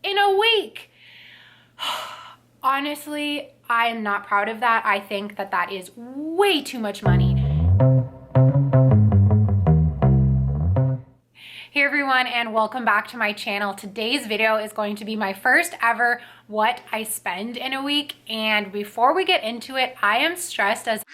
in a week. Honestly, I am not proud of that. I think that that is way too much money. Hey everyone, and welcome back to my channel. Today's video is going to be my first ever what I spend in a week. And before we get into it, I am stressed as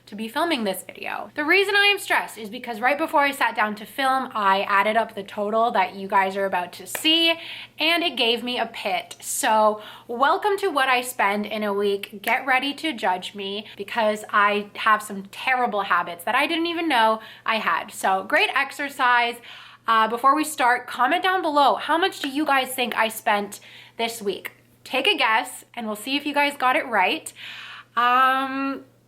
to be filming this video. The reason I am stressed is because right before I sat down to film, I added up the total that you guys are about to see, and it gave me a pit. So welcome to what I spend in a week. Get ready to judge me because I have some terrible habits that I didn't even know I had. So great exercise. Before we start, comment down below, how much do you guys think I spent this week? Take a guess and we'll see if you guys got it right.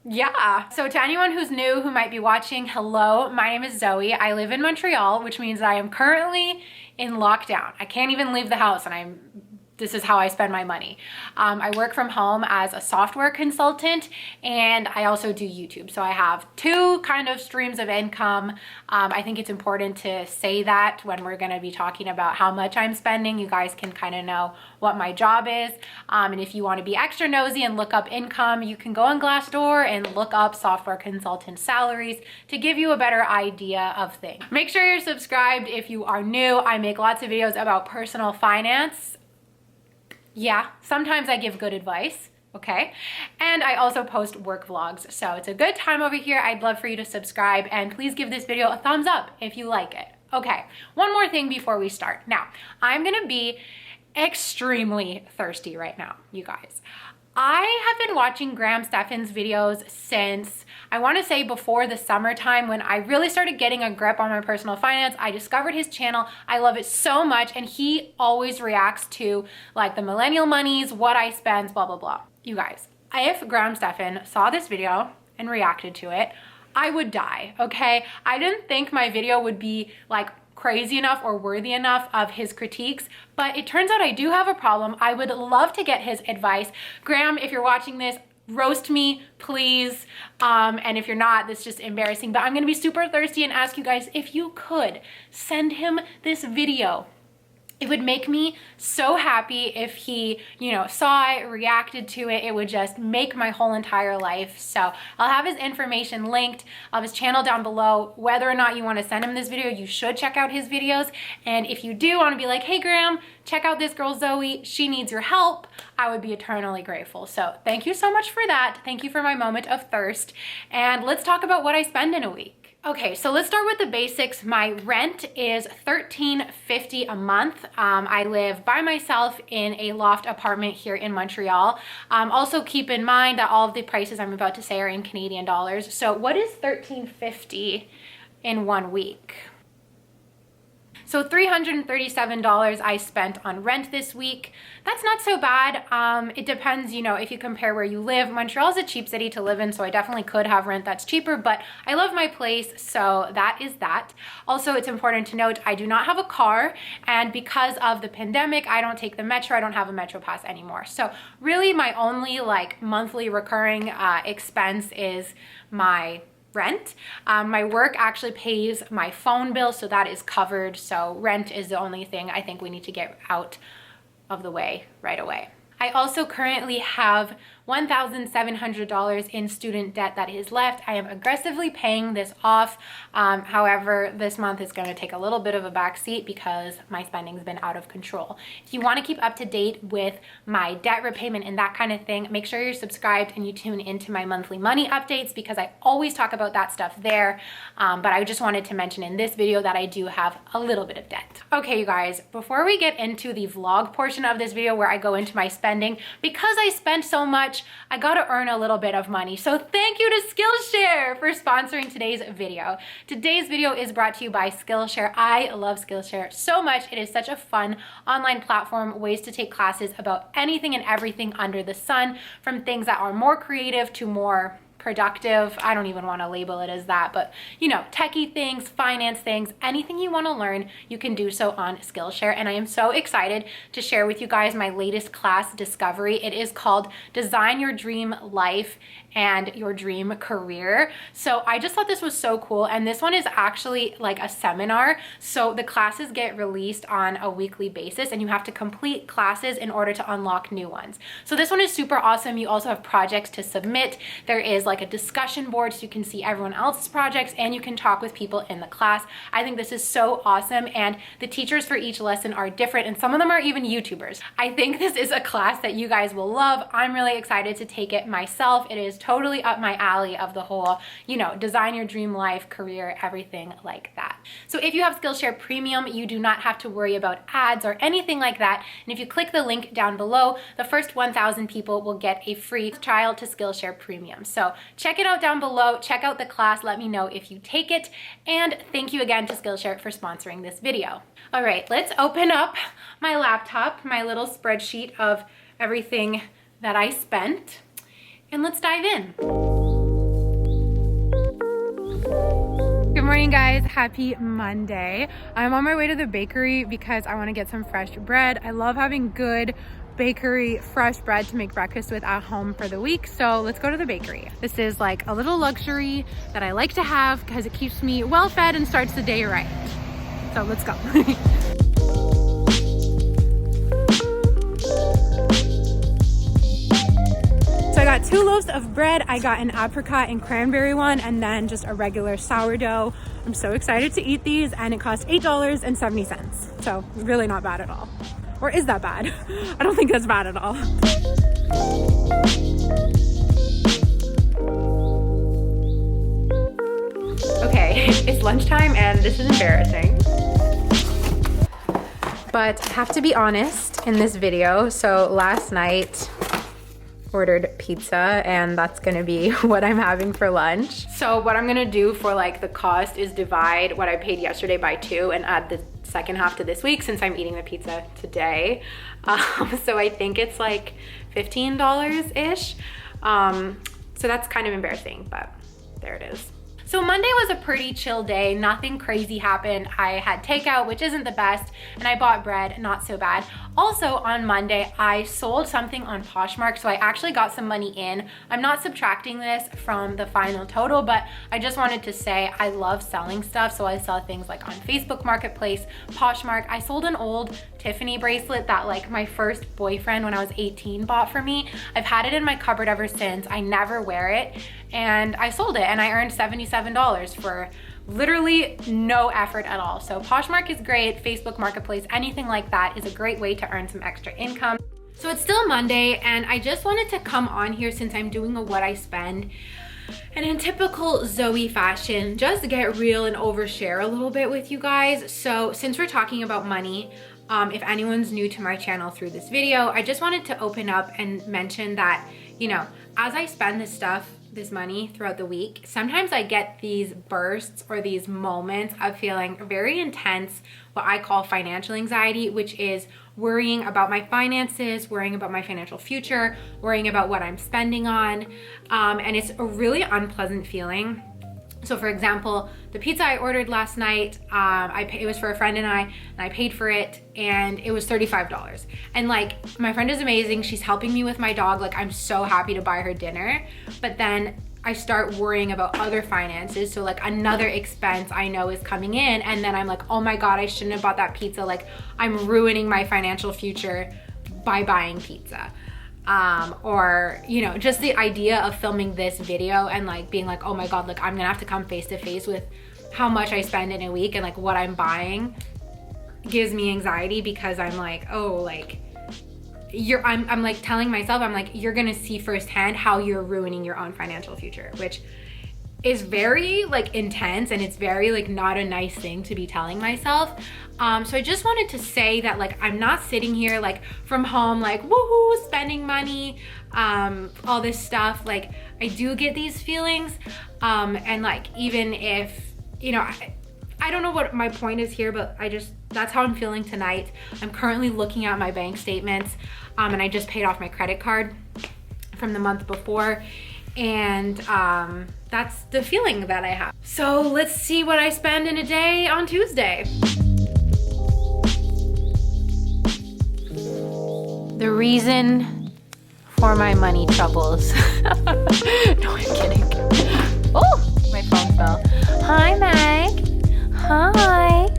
Yeah, so to anyone who's new who might be watching, hello, my name is Zoe. I live in Montreal, which means I am currently in lockdown. I can't even leave the house, and this is how I spend my money. I work from home as a software consultant, and I also do YouTube. So I have two kind of streams of income. I think it's important to say that when we're gonna be talking about how much I'm spending, you guys can kind of know what my job is. And if you wanna be extra nosy and look up income, you can go on Glassdoor and look up software consultant salaries to give you a better idea of things. Make sure you're subscribed if you are new. I make lots of videos about personal finance. Yeah, sometimes I give good advice, okay? And I also post work vlogs. So it's a good time over here. I'd love for you to subscribe, and please give this video a thumbs up if you like it. Okay, one more thing before we start. Now, I'm gonna be extremely thirsty right now, you guys. I have been watching Graham Stephan's videos since, I wanna say before the summertime, when I really started getting a grip on my personal finance. I discovered his channel. I love it so much, and he always reacts to like the millennial monies, what I spend, blah, blah, blah. You guys, if Graham Stephan saw this video and reacted to it, I would die, okay? I didn't think my video would be like crazy enough or worthy enough of his critiques, but it turns out I do have a problem. I would love to get his advice. Graham, if you're watching this, roast me, please. And if you're not, that's just embarrassing, but I'm gonna be super thirsty and ask you guys if you could send him this video. It would make me so happy if he, saw it, reacted to it. It would just make my whole entire life. So I'll have his information linked. I'll have his channel down below. Whether or not you want to send him this video, you should check out his videos. And if you do want to be like, hey Graham, check out this girl Zoe, she needs your help, I would be eternally grateful. So thank you so much for that. Thank you for my moment of thirst. And let's talk about what I spend in a week. Okay, so let's start with the basics. My rent is $13.50 a month. I live by myself in a loft apartment here in Montreal. Also keep in mind that all of the prices I'm about to say are in Canadian dollars. So what is $13.50 in 1 week? So $337 I spent on rent this week. That's not so bad. It depends, if you compare where you live. Montreal is a cheap city to live in, so I definitely could have rent that's cheaper, but I love my place, so that is that. Also, it's important to note I do not have a car, and because of the pandemic, I don't take the metro. I don't have a metro pass anymore. So really my only monthly recurring expense is my rent. My work actually pays my phone bill, so that is covered. So rent is the only thing I think we need to get out of the way right away. I also currently have $1,700 in student debt that is left. I am aggressively paying this off. However, this month is going to take a little bit of a backseat because my spending's been out of control. If you want to keep up to date with my debt repayment and that kind of thing, make sure you're subscribed and you tune into my monthly money updates because I always talk about that stuff there. But I just wanted to mention in this video that I do have a little bit of debt. Okay, you guys, before we get into the vlog portion of this video where I go into my spending, because I spent so much, I gotta earn a little bit of money. So thank you to Skillshare for sponsoring today's video. Today's video is brought to you by Skillshare. I love Skillshare so much. It is such a fun online platform, ways to take classes about anything and everything under the sun, from things that are more creative to more productive, I don't even want to label it as that, but you know, techie things, finance things, anything you want to learn, you can do so on Skillshare. And I am so excited to share with you guys my latest class discovery. It is called Design Your Dream Life and Your Dream Career. So I just thought this was so cool. And this one is actually like a seminar. So the classes get released on a weekly basis and you have to complete classes in order to unlock new ones. So this one is super awesome. You also have projects to submit. There is like a discussion board so you can see everyone else's projects and you can talk with people in the class. I think this is so awesome, and the teachers for each lesson are different and some of them are even YouTubers. I think this is a class that you guys will love. I'm really excited to take it myself. It is totally up my alley of the whole, you know, design your dream life, career, everything like that. So if you have Skillshare Premium, you do not have to worry about ads or anything like that. And if you click the link down below, the first 1,000 people will get a free trial to Skillshare Premium. So check it out down below, check out the class, let me know if you take it, and thank you again to Skillshare for sponsoring this video. All right, let's open up my laptop, my little spreadsheet of everything that I spent, and let's dive in. Good morning, guys. Happy Monday. I'm on my way to the bakery because I want to get some fresh bread. I love having good bakery fresh bread to make breakfast with at home for the week. So let's go to the bakery. This is like a little luxury that I like to have because it keeps me well fed and starts the day right. So let's go. So I got 2 loaves of bread. I got an apricot and cranberry one, and then just a regular sourdough. I'm so excited to eat these, and it cost $8.70. So really not bad at all. Or is that bad? I don't think that's bad at all. Okay, it's lunchtime and this is embarrassing. But I have to be honest in this video. So last night, ordered pizza, and that's gonna be what I'm having for lunch. So what I'm gonna do for like the cost is divide what I paid yesterday by 2 and add the second half to this week since I'm eating the pizza today. So I think it's like $15-ish. So that's kind of embarrassing, but there it is. So Monday was a pretty chill day. Nothing crazy happened. I had takeout, which isn't the best, and I bought bread, not so bad. Also on Monday, I sold something on Poshmark, so I actually got some money in. I'm not subtracting this from the final total, but I just wanted to say I love selling stuff. So I sell things like on Facebook Marketplace, Poshmark. I sold an old Tiffany bracelet that like my first boyfriend when I was 18 bought for me. I've had it in my cupboard ever since. I never wear it, and I sold it and I earned $77 for literally no effort at all. So Poshmark is great. Facebook Marketplace, anything like that is a great way to earn some extra income. So it's still Monday, and I just wanted to come on here since I'm doing a what I spend, and in typical Zoe fashion, just get real and overshare a little bit with you guys. So since we're talking about money, if anyone's new to my channel through this video, I just wanted to open up and mention that, you know, as I spend this money throughout the week, sometimes I get these bursts or these moments of feeling very intense, what I call financial anxiety, which is worrying about my finances, worrying about my financial future, worrying about what I'm spending on. And it's a really unpleasant feeling. So for example, the pizza I ordered last night, it was for a friend and I paid for it, and it was $35. And like, my friend is amazing. She's helping me with my dog. Like, I'm so happy to buy her dinner. But then I start worrying about other finances. So like another expense I know is coming in, and then I'm like, oh my God, I shouldn't have bought that pizza. Like, I'm ruining my financial future by buying pizza. Or, you know, just the idea of filming this video and like being like, oh my God, like I'm gonna have to come face to face with how much I spend in a week and like what I'm buying gives me anxiety, because I'm like, oh, like I'm like telling myself, I'm like, you're gonna see firsthand how you're ruining your own financial future, which is very like intense, and it's very like not a nice thing to be telling myself. So I just wanted to say that like I'm not sitting here like from home like woohoo spending money, all this stuff. Like I do get these feelings, and like even if, you know, I don't know what my point is here, but that's how I'm feeling tonight. I'm currently looking at my bank statements, and I just paid off my credit card from the month before. And that's the feeling that I have. So let's see what I spend in a day on Tuesday. The reason for my money troubles. No, I'm kidding. Oh, my phone fell. Hi, Meg. Hi.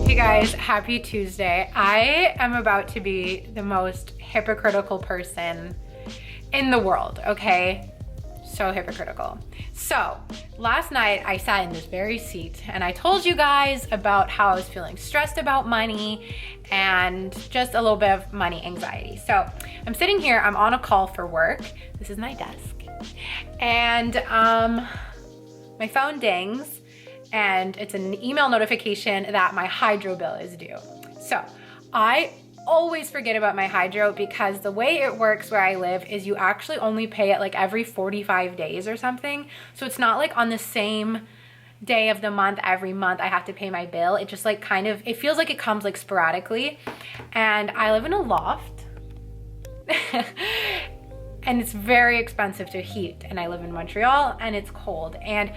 Hey guys, happy Tuesday. I am about to be the most hypocritical person in the world, okay? So hypocritical. So last night I sat in this very seat and I told you guys about how I was feeling stressed about money and just a little bit of money anxiety. So I'm sitting here, I'm on a call for work. This is my desk. And my phone dings and it's an email notification that my hydro bill is due. So I always forget about my hydro because the way it works where I live is you actually only pay it like every 45 days or something. So it's not like on the same day of the month every month I have to pay my bill. It just like kind of, it feels like it comes like sporadically. And I live in a loft and it's very expensive to heat. And I live in Montreal and it's cold. And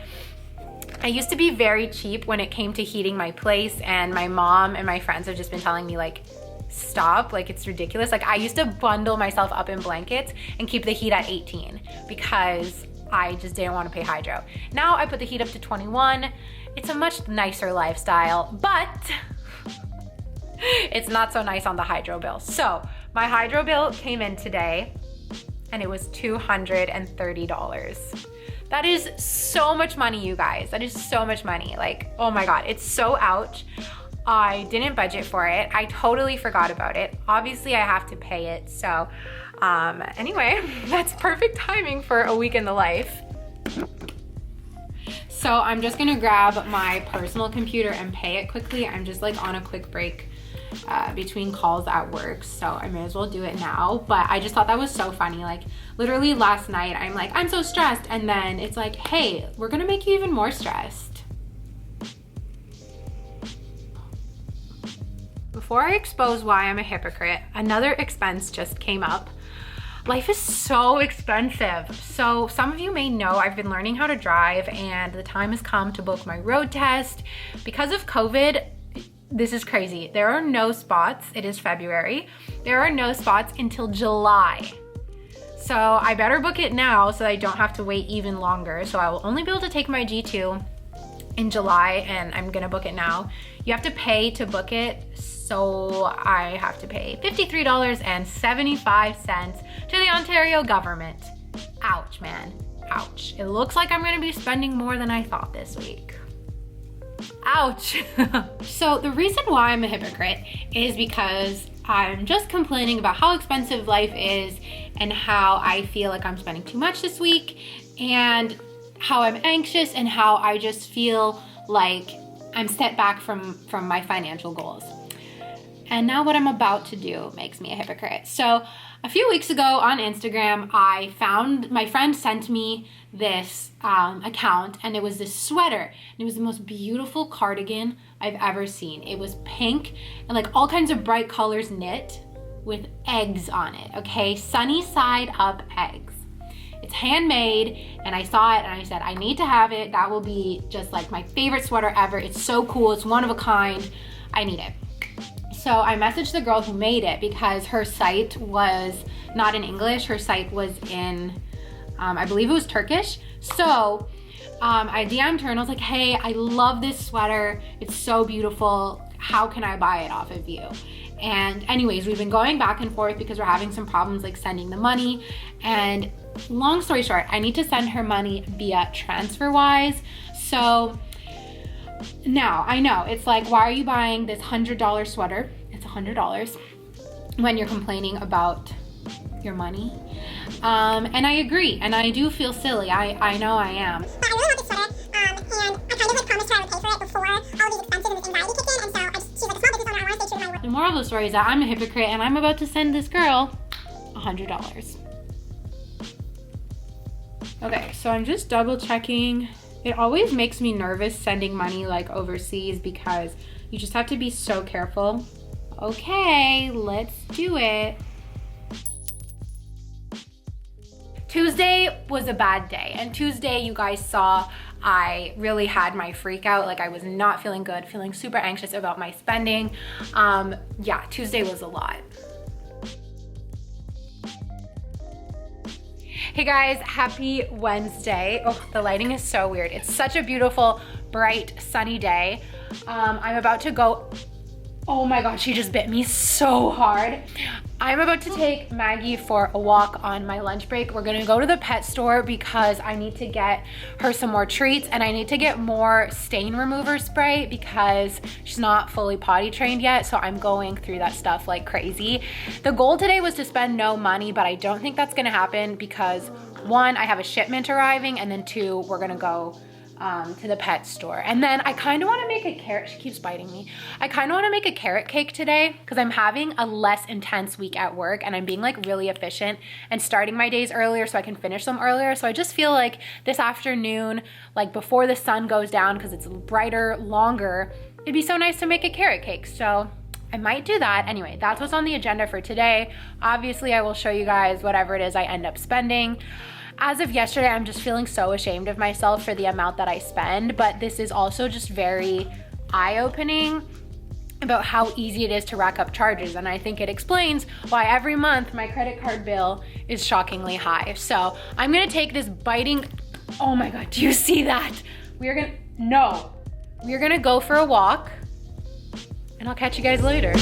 I used to be very cheap when it came to heating my place, and my mom and my friends have just been telling me like, stop, like it's ridiculous. Like I used to bundle myself up in blankets and keep the heat at 18 because I just didn't want to pay hydro. Now I put the heat up to 21. It's a much nicer lifestyle, but it's not so nice on the hydro bill. So my hydro bill came in today and it was $230. That is so much money, you guys. That is so much money. Like, oh my God, it's so ouch. I didn't budget for it. I totally forgot about it. Obviously I have to pay it. So anyway, that's perfect timing for a week in the life. So I'm just gonna grab my personal computer and pay it quickly. I'm just like on a quick break between calls at work. So I may as well do it now. But I just thought that was so funny. Like literally last night, I'm like, I'm so stressed. And then it's like, hey, we're gonna make you even more stressed. Before I expose why I'm a hypocrite, another expense just came up. Life is so expensive. So some of you may know I've been learning how to drive and the time has come to book my road test. Because of COVID, this is crazy. There are no spots. It is February. There are no spots until July. So I better book it now so I don't have to wait even longer. So I will only be able to take my G2 in July and I'm gonna book it now. You have to pay to book it. So I have to pay $53.75 to the Ontario government. Ouch, man, ouch. It looks like I'm gonna be spending more than I thought this week. Ouch. So the reason why I'm a hypocrite is because I'm just complaining about how expensive life is and how I feel like I'm spending too much this week and how I'm anxious and how I just feel like I'm set back from my financial goals. And now what I'm about to do makes me a hypocrite. So a few weeks ago on Instagram, I found, my friend sent me this account and it was this sweater. And it was the most beautiful cardigan I've ever seen. It was pink and like all kinds of bright colors knit with eggs on it, okay? Sunny side up eggs. It's handmade and I saw it and I said, I need to have it. That will be just like my favorite sweater ever. It's so cool, it's one of a kind. I need it. So I messaged the girl who made it because her site was not in English. Her site was in, I believe it was Turkish. So I DM'd her and I was like, hey, I love this sweater. It's so beautiful. How can I buy it off of you? And anyways, we've been going back and forth because we're having some problems like sending the money. And long story short, I need to send her money via TransferWise. So now I know it's like, why are you buying this $100 sweater? It's $100 when you're complaining about your money. And I agree, and I do feel silly. I know I am. But I really want this sweater, and I kind of like promised her I would pay for it before all these expenses and this anxiety kicked in, and so she's like a small business owner, I want to stay true to my word. The moral of the story is that I'm a hypocrite and I'm about to send this girl $100. Okay, so I'm just double checking. It always makes me nervous sending money like overseas because you just have to be so careful. Okay, let's do it. Tuesday was a bad day, and Tuesday you guys saw I really had my freak out. Like I was not feeling good, feeling super anxious about my spending. Yeah, Tuesday was a lot. Hey guys, happy Wednesday. Oh, the lighting is so weird. It's such a beautiful, bright, sunny day. I'm about to go, oh my God, she just bit me so hard. I'm about to take Maggie for a walk on my lunch break. We're gonna go to the pet store because I need to get her some more treats, and I need to get more stain remover spray because she's not fully potty trained yet, so I'm going through that stuff like crazy. The goal today was to spend no money, but I don't think that's gonna happen because one, I have a shipment arriving, and then two, we're gonna go to the pet store. And then I kind of want to make a carrot, she keeps biting me. I kind of want to make a carrot cake today because I'm having a less intense week at work and I'm being like really efficient and starting my days earlier so I can finish them earlier. So I just feel like this afternoon, like before the sun goes down, because it's brighter, longer, it'd be so nice to make a carrot cake. So I might do that. Anyway, that's what's on the agenda for today. Obviously, I will show you guys whatever it is I end up spending. As of yesterday, I'm just feeling so ashamed of myself for the amount that I spend, but this is also just very eye-opening about how easy it is to rack up charges. And I think it explains why every month my credit card bill is shockingly high. So I'm gonna take this biting, oh my God, do you see that? We're gonna go for a walk and I'll catch you guys later.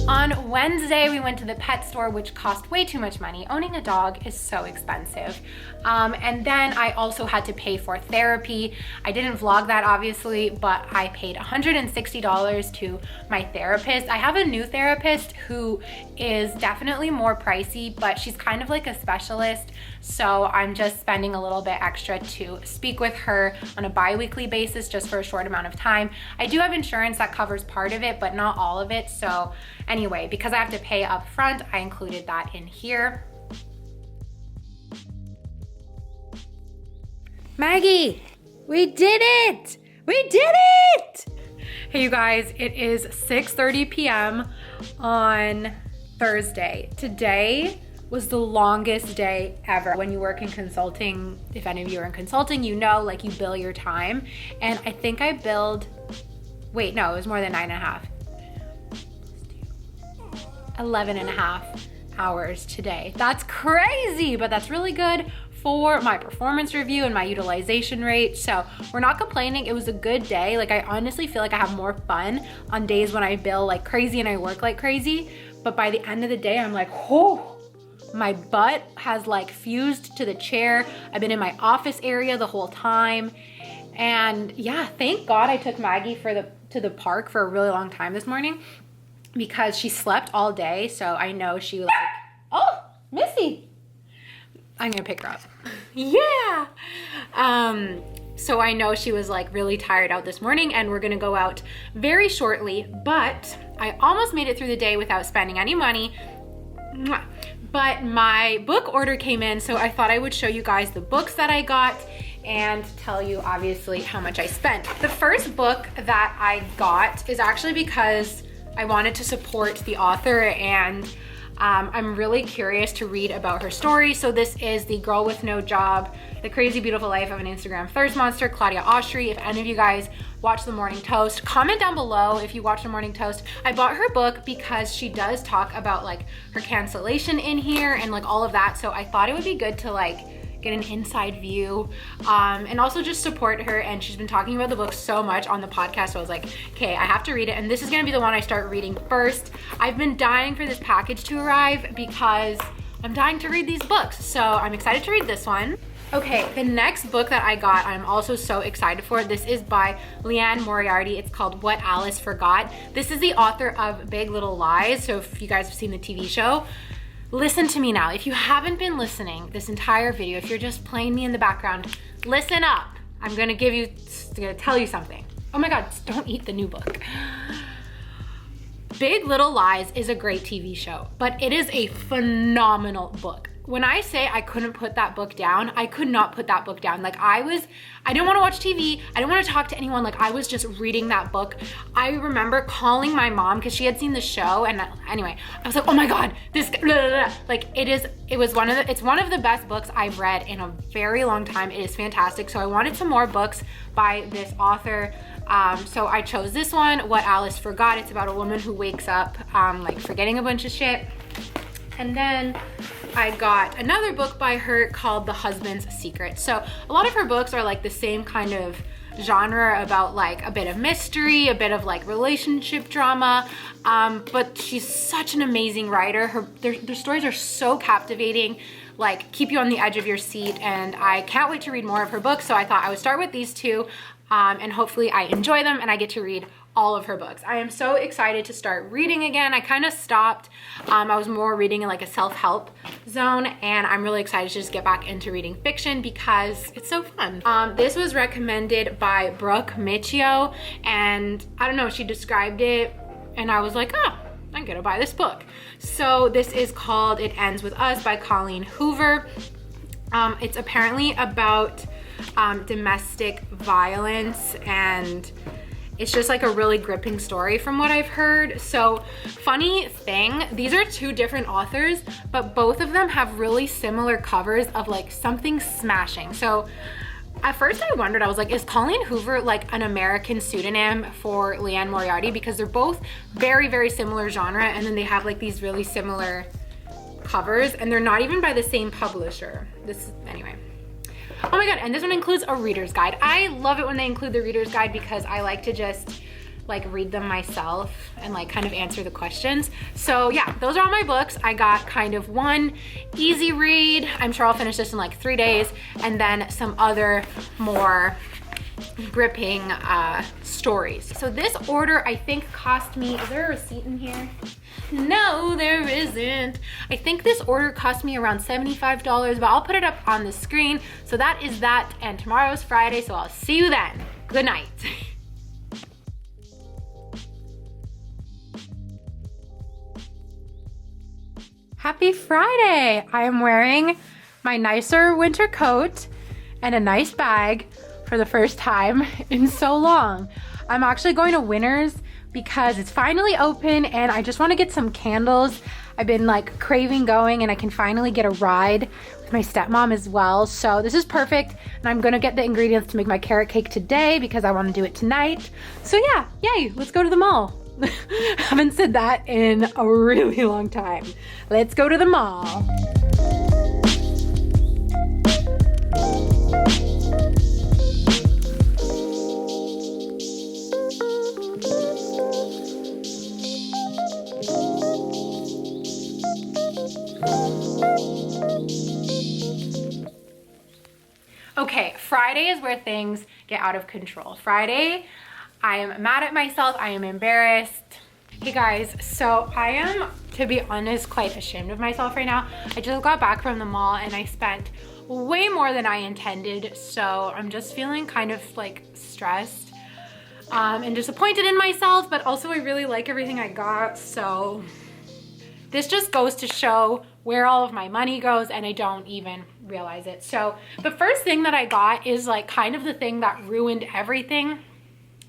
On Wednesday, we went to the pet store, which cost way too much money. Owning a dog is so expensive. And then I also had to pay for therapy. I didn't vlog that obviously, but I paid $160 to my therapist. I have a new therapist who is definitely more pricey, but she's kind of like a specialist. So I'm just spending a little bit extra to speak with her on a bi-weekly basis just for a short amount of time. I do have insurance that covers part of it, but not all of it. So anyway, because I have to pay up front, I included that in here. Maggie, we did it! We did it! Hey you guys, it is 6:30 p.m. on Thursday. Today was the longest day ever. When you work in consulting, if any of you are in consulting, you know, like you bill your time. And I think I billed, wait, no, it was more than 9.5. 11.5 hours today. That's crazy, but that's really good for my performance review and my utilization rate. So we're not complaining. It was a good day. Like I honestly feel like I have more fun on days when I bill like crazy and I work like crazy. But by the end of the day, I'm like, oh, my butt has like fused to the chair. I've been in my office area the whole time. And yeah, thank God I took Maggie to the park for a really long time this morning because she slept all day. So I know she like, oh, Missy. I'm gonna pick her up. Yeah. So I know she was like really tired out this morning and we're gonna go out very shortly, but I almost made it through the day without spending any money. But my book order came in, so I thought I would show you guys the books that I got and tell you obviously how much I spent. The first book that I got is actually because I wanted to support the author and I'm really curious to read about her story. So this is The Girl with No Job, The Crazy Beautiful Life of an Instagram Thirst Monster, Claudia Oshry. If any of you guys watch The Morning Toast, comment down below if you watch The Morning Toast. I bought her book because she does talk about like her cancellation in here and like all of that. So I thought it would be good to like get an inside view and also just support her. And she's been talking about the book so much on the podcast, so I was like, okay, I have to read it, and this is gonna be the one I start reading first. I've been dying for this package to arrive because I'm dying to read these books, so I'm excited to read this one. Okay, the next book that I got, I'm also so excited for. This is by Leanne Moriarty. It's called What Alice Forgot. This is the author of Big Little Lies, so if you guys have seen the TV show, listen to me now. If you haven't been listening this entire video, if you're just playing me in the background, listen up. I'm gonna tell you something. Oh my God, don't eat the new book. Big Little Lies is a great TV show, but it is a phenomenal book. when I say I couldn't put that book down, I could not put that book down. Like I didn't want to watch TV. I didn't want to talk to anyone. Like I was just reading that book. I remember calling my mom because she had seen the show. And anyway, I was like, oh my God, this, blah, blah, blah. Like it's one of the best books I've read in a very long time. It is fantastic. So I wanted some more books by this author. So I chose this one, What Alice Forgot. It's about a woman who wakes up like forgetting a bunch of shit. And then I got another book by her called The Husband's Secret. So a lot of her books are like the same kind of genre about like a bit of mystery, a bit of like relationship drama. But she's such an amazing writer. Their stories are so captivating, like keep you on the edge of your seat. And I can't wait to read more of her books. So I thought I would start with these two and hopefully I enjoy them and I get to read all of her books. I am so excited to start reading again. I kind of stopped. I was more reading in like a self-help zone and I'm really excited to just get back into reading fiction because it's so fun. This was recommended by Brooke Michio and I don't know, she described it and I was like, oh, I'm gonna buy this book. So this is called It Ends With Us by Colleen Hoover. It's apparently about domestic violence and it's just like a really gripping story from what I've heard. So funny thing, these are two different authors, but both of them have really similar covers of like something smashing. So at first I wondered, I was like, is Colleen Hoover like an American pseudonym for Leanne Moriarty? Because they're both very, very similar genre and then they have like these really similar covers and they're not even by the same publisher. Anyway. Oh my God, and this one includes a reader's guide. I love it when they include the reader's guide because I like to just like read them myself and like kind of answer the questions. So yeah, those are all my books. I got kind of one easy read. I'm sure I'll finish this in like 3 days and then some other more gripping stories. So this order I think cost me, is there a receipt in here? No, there isn't. I think this order cost me around $75, but I'll put it up on the screen. So that is that, and tomorrow's Friday, so I'll see you then. Good night. Happy Friday. I am wearing my nicer winter coat and a nice bag for the first time in so long. I'm actually going to Winners because it's finally open and I just want to get some candles. I've been like craving going and I can finally get a ride with my stepmom as well. So this is perfect and I'm gonna get the ingredients to make my carrot cake today because I want to do it tonight. So yeah, yay, let's go to the mall. Haven't said that in a really long time. Let's go to the mall. Okay, Friday is where things get out of control. Friday, I am mad at myself, I am embarrassed. Hey guys, so I am, to be honest, quite ashamed of myself right now. I just got back from the mall and I spent way more than I intended, so I'm just feeling kind of like stressed and disappointed in myself, but also I really like everything I got, so this just goes to show where all of my money goes and I don't even realize it. So the first thing that I got is like kind of the thing that ruined everything.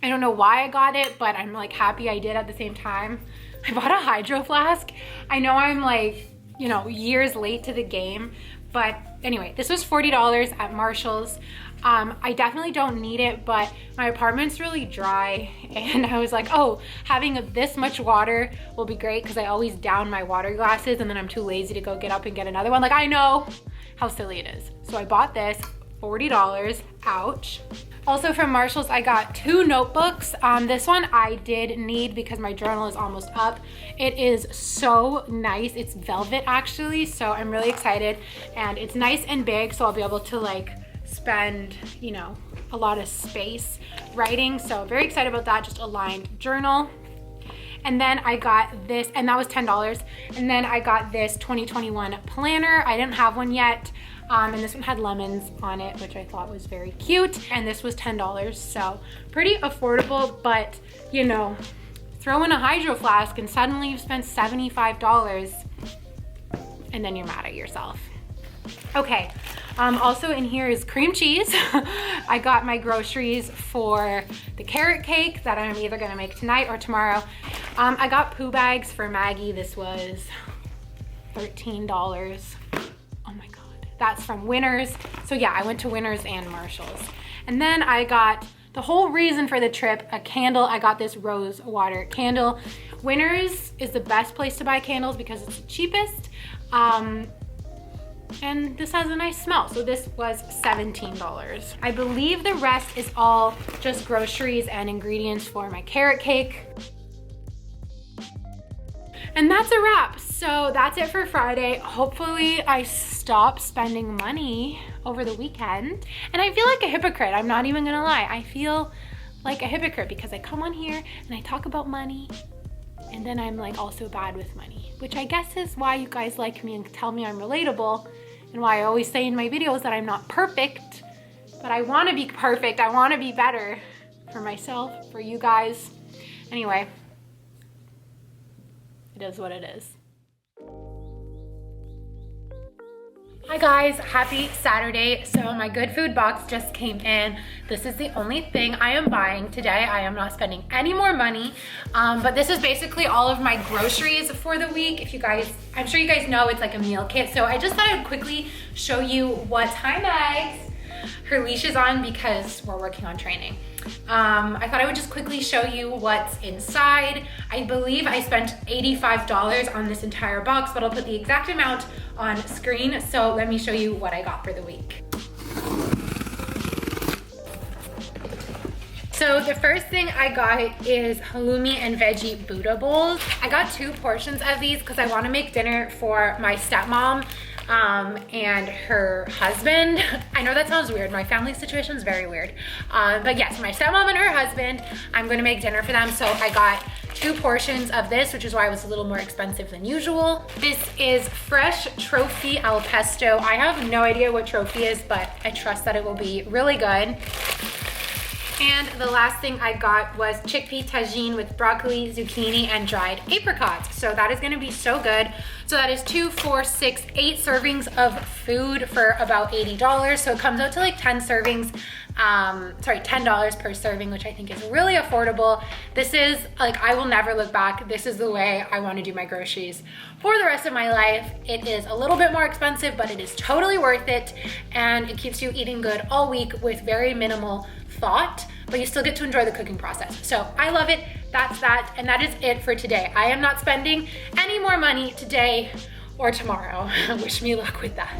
I don't know why I got it, but I'm like happy I did at the same time. I bought a hydro flask. I know I'm like, you know, years late to the game, but anyway, this was $40 at Marshall's. I definitely don't need it, but my apartment's really dry and I was like, oh, having this much water will be great because I always down my water glasses and then I'm too lazy to go get up and get another one. Like, I know how silly it is. So I bought this, $40, ouch. Also from Marshall's, I got 2 notebooks. This one I did need because my journal is almost up. It is so nice. It's velvet actually, so I'm really excited. And it's nice and big, so I'll be able to like spend, you know, a lot of space writing. So very excited about that, just a lined journal. And then I got this, and that was $10. And then I got this 2021 planner. I didn't have one yet. And this one had lemons on it, which I thought was very cute. And this was $10, so pretty affordable, but you know, throw in a hydro flask and suddenly you've spent $75 and then you're mad at yourself. Okay, also in here is cream cheese. I got my groceries for the carrot cake that I'm either gonna make tonight or tomorrow. I got poo bags for Maggie. This was $13. Oh my God, that's from Winners. So yeah, I went to Winners and Marshalls. And then I got the whole reason for the trip, a candle. I got this rose water candle. Winners is the best place to buy candles because it's the cheapest. And this has a nice smell. So this was $17. I believe the rest is all just groceries and ingredients for my carrot cake. And that's a wrap. So that's it for Friday. Hopefully I stop spending money over the weekend. And I feel like a hypocrite, I'm not even gonna lie. I feel like a hypocrite because I come on here and I talk about money and then I'm like also bad with money, which I guess is why you guys like me and tell me I'm relatable and why I always say in my videos that I'm not perfect, but I wanna be perfect. I wanna be better for myself, for you guys. Anyway, it is what it is. Hi guys, happy Saturday. So my good food box just came in. This is the only thing I am buying today. I am not spending any more money, but this is basically all of my groceries for the week. If you guys, I'm sure you guys know it's like a meal kit. So I just thought I would quickly show you what's, hi Megs. Her leash is on because we're working on training. I thought I would just quickly show you what's inside. I believe I spent $85 on this entire box, but I'll put the exact amount on screen. So let me show you what I got for the week. So the first thing I got is halloumi and veggie Buddha bowls. I got 2 portions of these because I want to make dinner for my stepmom and her husband. I know that sounds weird. My family situation is very weird. But yes, my stepmom and her husband, I'm going to make dinner for them. So I got 2 portions of this, which is why it was a little more expensive than usual. This is fresh trophy al pesto. I have no idea what trophy is, but I trust that it will be really good. And the last thing I got was chickpea tagine with broccoli, zucchini, and dried apricots. So that is gonna be so good. So that is 2, 4, 6, 8 servings of food for about $80. So it comes out to like 10 servings, $10 per serving, which I think is really affordable. This is like, I will never look back. This is the way I wanna do my groceries for the rest of my life. It is a little bit more expensive, but it is totally worth it. And it keeps you eating good all week with very minimal thought, but you still get to enjoy the cooking process. So I love it. That's that, and that is it for today. I am not spending any more money today or tomorrow. Wish me luck with that.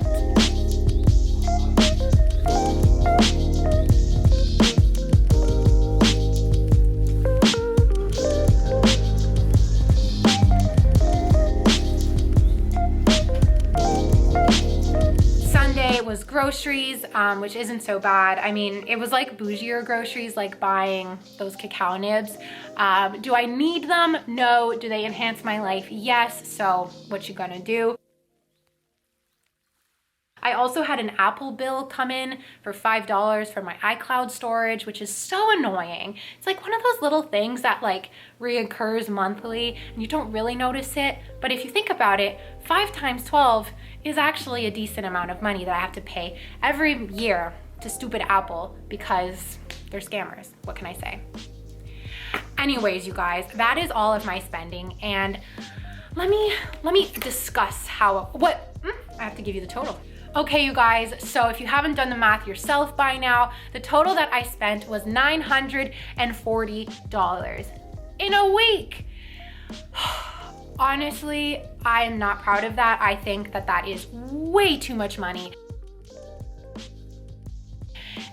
Was groceries, which isn't so bad. I mean, it was like bougier groceries, like buying those cacao nibs. Do I need them? No. Do they enhance my life? Yes. So what you gonna do? I also had an Apple bill come in for $5 for my iCloud storage, which is so annoying. It's like one of those little things that like reoccurs monthly and you don't really notice it. But if you think about it, 5 times 12 is actually a decent amount of money that I have to pay every year to stupid Apple because they're scammers. What can I say? Anyways, you guys, that is all of my spending. And let me discuss I have to give you the total. Okay, you guys, so if you haven't done the math yourself by now, the total that I spent was $940 in a week. Honestly, I am not proud of that. I think that that is way too much money.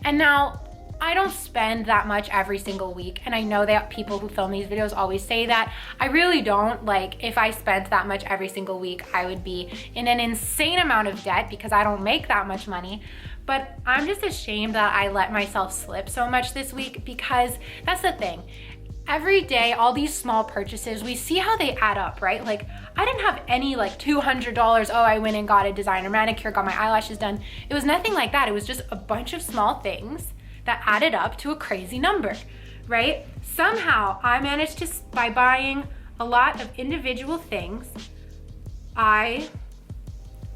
And now, I don't spend that much every single week, and I know that people who film these videos always say that. I really don't. Like, if I spent that much every single week, I would be in an insane amount of debt because I don't make that much money. But I'm just ashamed that I let myself slip so much this week because that's the thing. Every day, all these small purchases, we see how they add up, right? Like, I didn't have any like $200, oh, I went and got a designer manicure, got my eyelashes done. It was nothing like that. It was just a bunch of small things that added up to a crazy number, right? Somehow I managed to, by buying a lot of individual things, I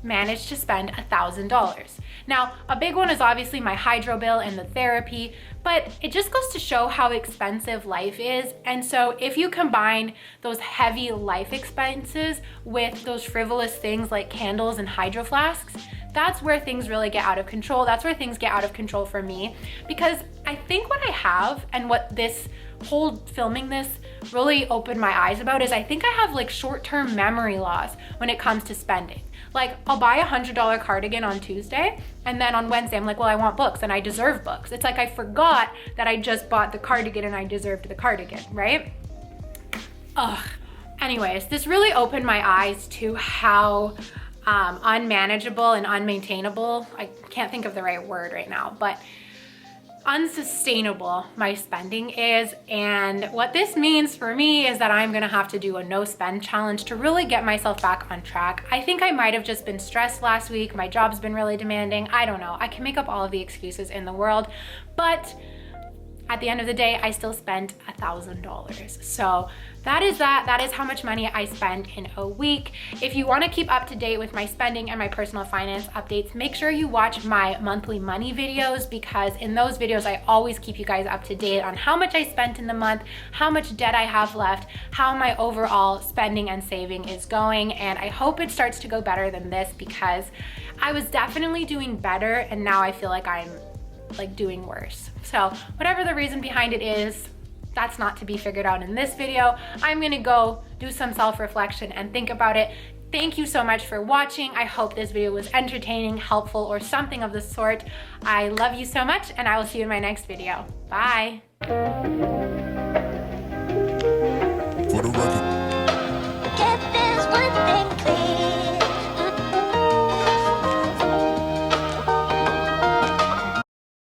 managed to spend $1,000. Now, a big one is obviously my hydro bill and the therapy, but it just goes to show how expensive life is. And so if you combine those heavy life expenses with those frivolous things like candles and hydro flasks, that's where things really get out of control. That's where things get out of control for me, because I think what I have and what this whole filming this really opened my eyes about is I think I have like short-term memory loss when it comes to spending. Like, I'll buy a $100 cardigan on Tuesday, and then on Wednesday I'm like, well, I want books and I deserve books. It's like I forgot that I just bought the cardigan and I deserved the cardigan, right? Ugh. Anyways, this really opened my eyes to how unmanageable and unmaintainable, I can't think of the right word right now, but unsustainable my spending is. And what this means for me is that I'm gonna have to do a no spend challenge to really get myself back on track. I think I might have just been stressed last week. My job's been really demanding. I don't know. I can make up all of the excuses in the world, but at the end of the day, I still spent $1,000. So that is that. That is how much money I spend in a week. If you want to keep up to date with my spending and my personal finance updates, make sure you watch my monthly money videos, because in those videos, I always keep you guys up to date on how much I spent in the month, how much debt I have left, how my overall spending and saving is going. And I hope it starts to go better than this, because I was definitely doing better and now I feel like I'm like doing worse. So whatever the reason behind it is, that's not to be figured out in this video. I'm gonna go do some self-reflection and think about it. Thank you so much for watching. I hope this video was entertaining, helpful, or something of the sort. I love you so much, and I will see you in my next video. Bye.